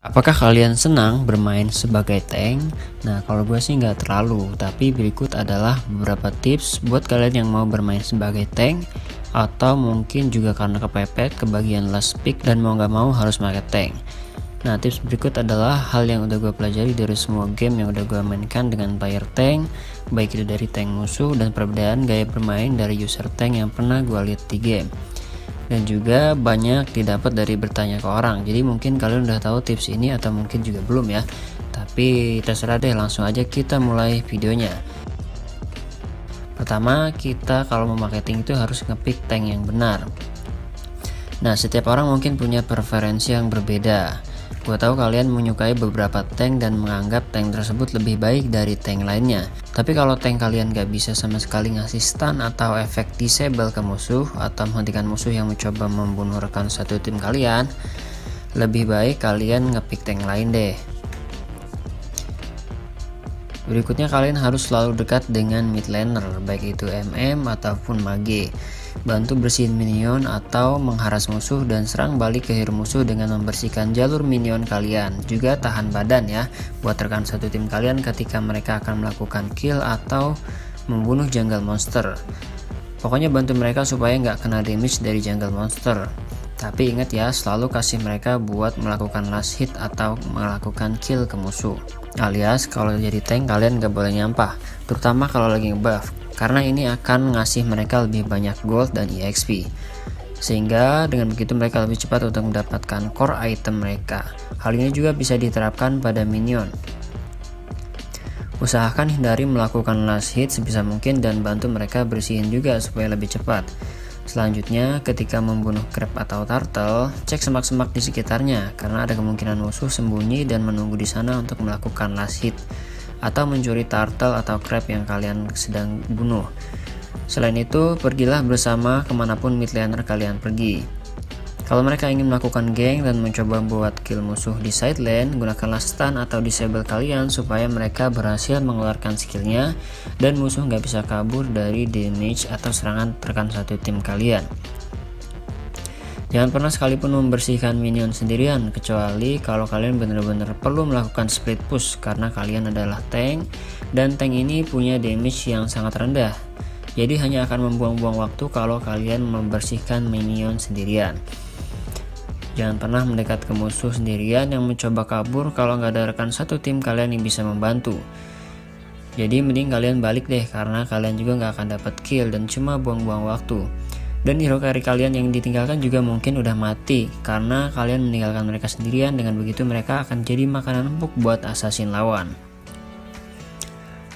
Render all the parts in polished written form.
Apakah kalian senang bermain sebagai tank? Nah, kalau gue sih nggak terlalu, tapi berikut adalah beberapa tips buat kalian yang mau bermain sebagai tank, atau mungkin juga karena kepepet ke bagian last pick dan mau nggak mau harus pakai tank. Nah, tips berikut adalah hal yang udah gue pelajari dari semua game yang udah gue mainkan dengan player tank, baik itu dari tank musuh dan perbedaan gaya bermain dari user tank yang pernah gue lihat di game. Dan juga banyak didapat dari bertanya ke orang, jadi mungkin kalian udah tahu tips ini atau mungkin juga belum ya, tapi terserah deh, langsung aja kita mulai videonya. Pertama, kita kalau mau pakai tank itu harus ngepick tank yang benar. Nah, setiap orang mungkin punya preferensi yang berbeda. Gue tahu kalian menyukai beberapa tank dan menganggap tank tersebut lebih baik dari tank lainnya. Tapi kalau tank kalian gak bisa sama sekali ngasih stun atau efek disable ke musuh, atau menghentikan musuh yang mencoba membunuh rekan satu tim kalian, lebih baik kalian ngepick tank lain deh. Berikutnya, kalian harus selalu dekat dengan mid laner, baik itu MM ataupun mage. Bantu bersihin minion atau mengharas musuh dan serang balik ke hero musuh dengan membersihkan jalur minion kalian. Juga tahan badan ya buat rekan satu tim kalian ketika mereka akan melakukan kill atau membunuh jungle monster. Pokoknya bantu mereka supaya nggak kena damage dari jungle monster. Tapi ingat ya, selalu kasih mereka buat melakukan last hit atau melakukan kill ke musuh. Alias kalau jadi tank kalian gak boleh nyampah, terutama kalau lagi ngebuff, karena ini akan ngasih mereka lebih banyak gold dan EXP. Sehingga dengan begitu mereka lebih cepat untuk mendapatkan core item mereka. Hal ini juga bisa diterapkan pada minion. Usahakan hindari melakukan last hit sebisa mungkin dan bantu mereka bersihin juga supaya lebih cepat. Selanjutnya, ketika membunuh crab atau turtle, cek semak-semak di sekitarnya karena ada kemungkinan musuh sembunyi dan menunggu di sana untuk melakukan last hit atau mencuri turtle atau crab yang kalian sedang bunuh. Selain itu, pergilah bersama kemanapun mid laner kalian pergi. Kalau mereka ingin melakukan gank dan mencoba buat kill musuh di side lane, gunakanlah stun atau disable kalian supaya mereka berhasil mengeluarkan skillnya dan musuh nggak bisa kabur dari damage atau serangan rekan satu tim kalian. Jangan pernah sekalipun membersihkan minion sendirian, kecuali kalau kalian benar-benar perlu melakukan split push karena kalian adalah tank dan tank ini punya damage yang sangat rendah. Jadi hanya akan membuang-buang waktu kalau kalian membersihkan minion sendirian. Jangan pernah mendekat ke musuh sendirian yang mencoba kabur kalau nggak ada rekan satu tim kalian yang bisa membantu. Jadi mending kalian balik deh, karena kalian juga nggak akan dapat kill dan cuma buang-buang waktu. Dan hero carry kalian yang ditinggalkan juga mungkin udah mati karena kalian meninggalkan mereka sendirian. Dengan begitu mereka akan jadi makanan empuk buat assassin lawan.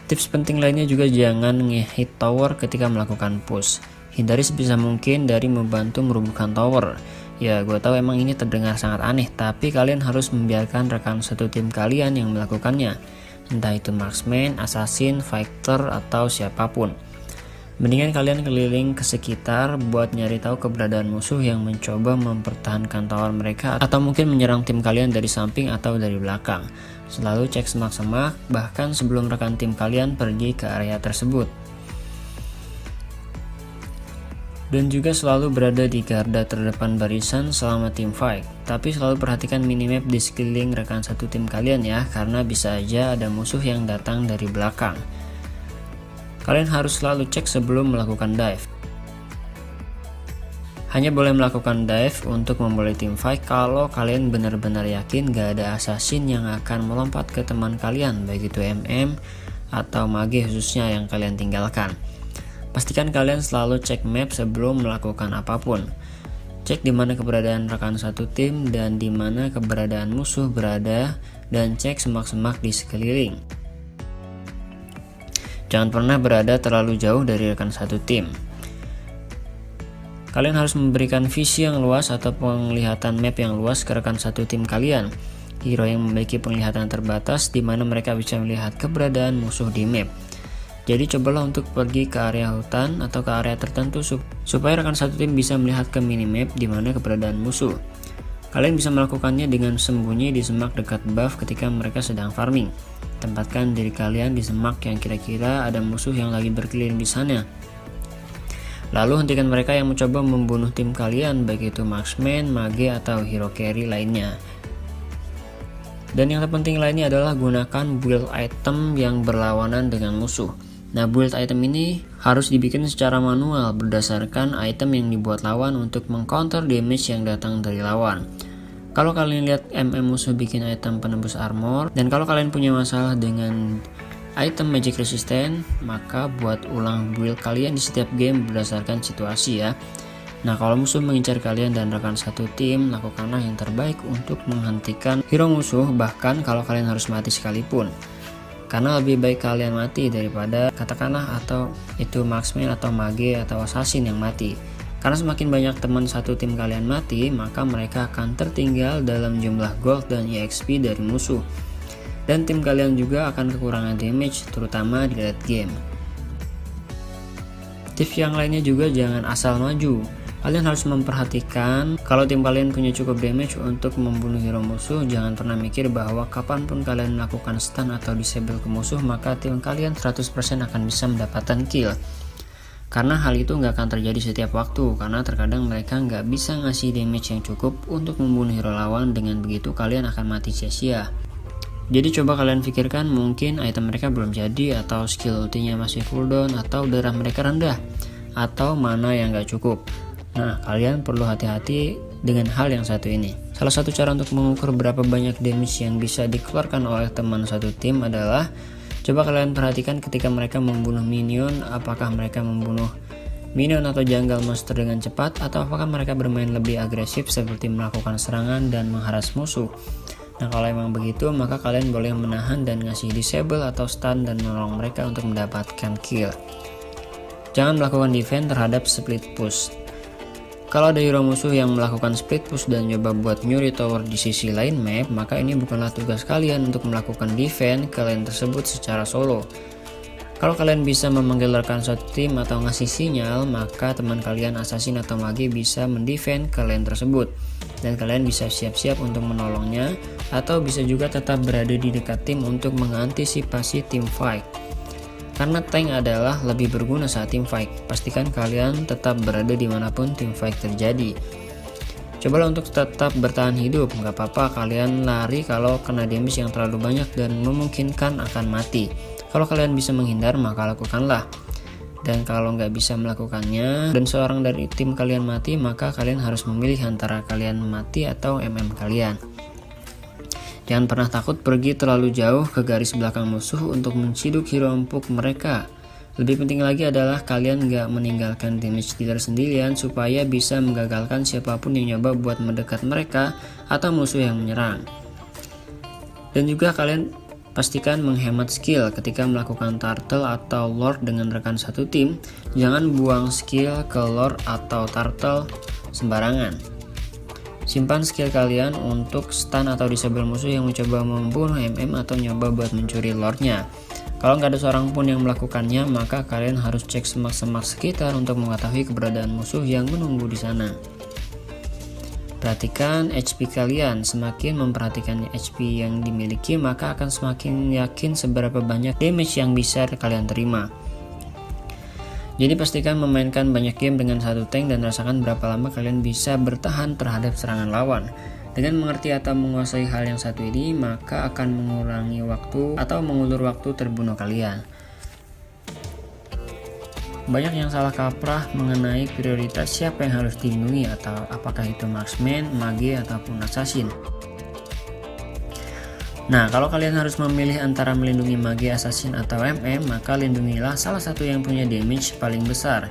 Tips penting lainnya juga jangan nge-hit tower ketika melakukan push. Hindari sebisa mungkin dari membantu merubuhkan tower. Ya, gue tahu emang ini terdengar sangat aneh, tapi kalian harus membiarkan rekan satu tim kalian yang melakukannya. Entah itu marksman, assassin, fighter, atau siapapun. Mendingan kalian keliling ke sekitar buat nyari tahu keberadaan musuh yang mencoba mempertahankan tower mereka atau mungkin menyerang tim kalian dari samping atau dari belakang. Selalu cek semak-semak bahkan sebelum rekan tim kalian pergi ke area tersebut. Dan juga selalu berada di garda terdepan barisan selama tim fight. Tapi selalu perhatikan minimap di sekeliling rekan satu tim kalian ya, karena bisa aja ada musuh yang datang dari belakang. Kalian harus selalu cek sebelum melakukan dive. Hanya boleh melakukan dive untuk memulai tim fight kalau kalian benar-benar yakin gak ada assassin yang akan melompat ke teman kalian, baik itu MM atau mage khususnya yang kalian tinggalkan. Pastikan kalian selalu cek map sebelum melakukan apapun. Cek di mana keberadaan rekan satu tim dan di mana keberadaan musuh berada, dan cek semak-semak di sekeliling. Jangan pernah berada terlalu jauh dari rekan satu tim. Kalian harus memberikan visi yang luas atau penglihatan map yang luas ke rekan satu tim kalian. Hero yang memiliki penglihatan terbatas di mana mereka bisa melihat keberadaan musuh di map. Jadi cobalah untuk pergi ke area hutan atau ke area tertentu supaya rekan satu tim bisa melihat ke minimap di mana keberadaan musuh. Kalian bisa melakukannya dengan sembunyi di semak dekat buff ketika mereka sedang farming. Tempatkan diri kalian di semak yang kira-kira ada musuh yang lagi berkeliling di sana. Lalu hentikan mereka yang mencoba membunuh tim kalian, baik itu marksman, mage, atau hero carry lainnya. Dan yang terpenting lainnya adalah gunakan build item yang berlawanan dengan musuh. Nah, build item ini harus dibikin secara manual berdasarkan item yang dibuat lawan untuk mengcounter damage yang datang dari lawan. Kalau kalian lihat musuh bikin item penembus armor, dan kalau kalian punya masalah dengan item magic resistant, maka buat ulang build kalian di setiap game berdasarkan situasi ya. Nah, kalau musuh mengincar kalian dan rekan satu tim, lakukanlah yang terbaik untuk menghentikan hero musuh, bahkan kalau kalian harus mati sekalipun. Karena lebih baik kalian mati daripada katakanlah atau itu marksman atau mage atau assassin yang mati. Karena semakin banyak teman satu tim kalian mati, maka mereka akan tertinggal dalam jumlah gold dan EXP dari musuh. Dan tim kalian juga akan kekurangan damage, terutama di late game. Tips yang lainnya juga jangan asal maju. Kalian harus memperhatikan kalau tim kalian punya cukup damage untuk membunuh hero musuh. Jangan pernah mikir bahwa kapanpun kalian melakukan stun atau disable ke musuh, maka tim kalian 100% akan bisa mendapatkan kill. Karena hal itu nggak akan terjadi setiap waktu, karena terkadang mereka nggak bisa ngasih damage yang cukup untuk membunuh hero lawan. Dengan begitu kalian akan mati sia-sia. Jadi coba kalian pikirkan, mungkin item mereka belum jadi, atau skill ultinya masih cooldown, atau darah mereka rendah, atau mana yang nggak cukup. Nah, kalian perlu hati-hati dengan hal yang satu ini. Salah satu cara untuk mengukur berapa banyak damage yang bisa dikeluarkan oleh teman satu tim adalah coba kalian perhatikan ketika mereka membunuh minion, apakah mereka membunuh minion atau junggle monster dengan cepat, atau apakah mereka bermain lebih agresif seperti melakukan serangan dan mengharas musuh. Nah, kalau emang begitu, maka kalian boleh menahan dan ngasih disable atau stun dan menolong mereka untuk mendapatkan kill. Jangan melakukan defense terhadap split push. Kalau ada hero musuh yang melakukan split push dan coba buat nyuri tower di sisi lain map, maka ini bukanlah tugas kalian untuk melakukan defense ke lane tersebut secara solo. Kalau kalian bisa memanggil rekan satu tim atau ngasih sinyal, maka teman kalian assassin atau mage bisa mendefend ke lane tersebut, dan kalian bisa siap-siap untuk menolongnya, atau bisa juga tetap berada di dekat tim untuk mengantisipasi team fight. Karena tank adalah lebih berguna saat team fight. Pastikan kalian tetap berada dimanapun team fight terjadi. Cobalah untuk tetap bertahan hidup. Nggak apa-apa kalian lari kalau kena damage yang terlalu banyak dan memungkinkan akan mati. Kalau kalian bisa menghindar, maka lakukanlah. Dan kalau nggak bisa melakukannya dan seorang dari tim kalian mati, maka kalian harus memilih antara kalian mati atau kalian. Jangan pernah takut pergi terlalu jauh ke garis belakang musuh untuk menciduk hero empuk mereka. Lebih penting lagi adalah kalian nggak meninggalkan damage dealer sendirian supaya bisa menggagalkan siapapun yang nyoba buat mendekat mereka atau musuh yang menyerang. Dan juga kalian pastikan menghemat skill ketika melakukan turtle atau lord dengan rekan satu tim. Jangan buang skill ke lord atau turtle sembarangan. Simpan skill kalian untuk stun atau disable musuh yang mencoba membunuh atau nyoba buat mencuri lordnya. Kalau nggak ada seorang pun yang melakukannya, maka kalian harus cek semak-semak sekitar untuk mengetahui keberadaan musuh yang menunggu di sana. Perhatikan HP kalian. Semakin memperhatikan HP yang dimiliki, maka akan semakin yakin seberapa banyak damage yang bisa kalian terima. Jadi pastikan memainkan banyak game dengan satu tank dan rasakan berapa lama kalian bisa bertahan terhadap serangan lawan. Dengan mengerti atau menguasai hal yang satu ini, maka akan mengurangi waktu atau mengulur waktu terbunuh kalian. Banyak yang salah kaprah mengenai prioritas siapa yang harus dilindungi, atau apakah itu marksman, mage, ataupun assassin. Nah, kalau kalian harus memilih antara melindungi mage, assassin, atau maka lindungilah salah satu yang punya damage paling besar.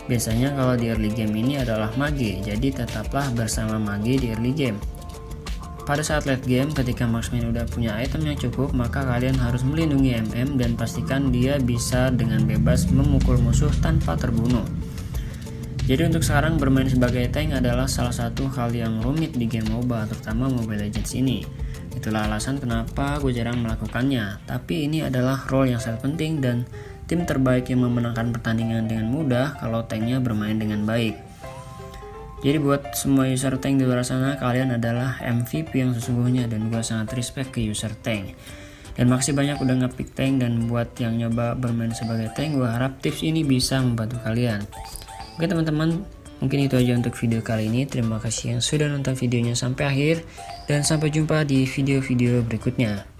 Biasanya kalau di early game ini adalah mage, jadi tetaplah bersama mage di early game. Pada saat late game, ketika marksman udah punya item yang cukup, maka kalian harus melindungi dan pastikan dia bisa dengan bebas memukul musuh tanpa terbunuh. Jadi untuk sekarang bermain sebagai tank adalah salah satu hal yang rumit di game MOBA, terutama Mobile Legends ini. Itulah alasan kenapa gue jarang melakukannya. Tapi ini adalah role yang sangat penting dan tim terbaik yang memenangkan pertandingan dengan mudah kalau tanknya bermain dengan baik. Jadi buat semua user tank di luar sana, kalian adalah MVP yang sesungguhnya dan gue sangat respect ke user tank. Dan makasih banyak udah ngepick tank, dan buat yang nyoba bermain sebagai tank, gue harap tips ini bisa membantu kalian. Oke teman-teman, Mungkin itu aja untuk video kali ini. Terima kasih yang sudah nonton videonya sampai akhir, dan sampai jumpa di video-video berikutnya.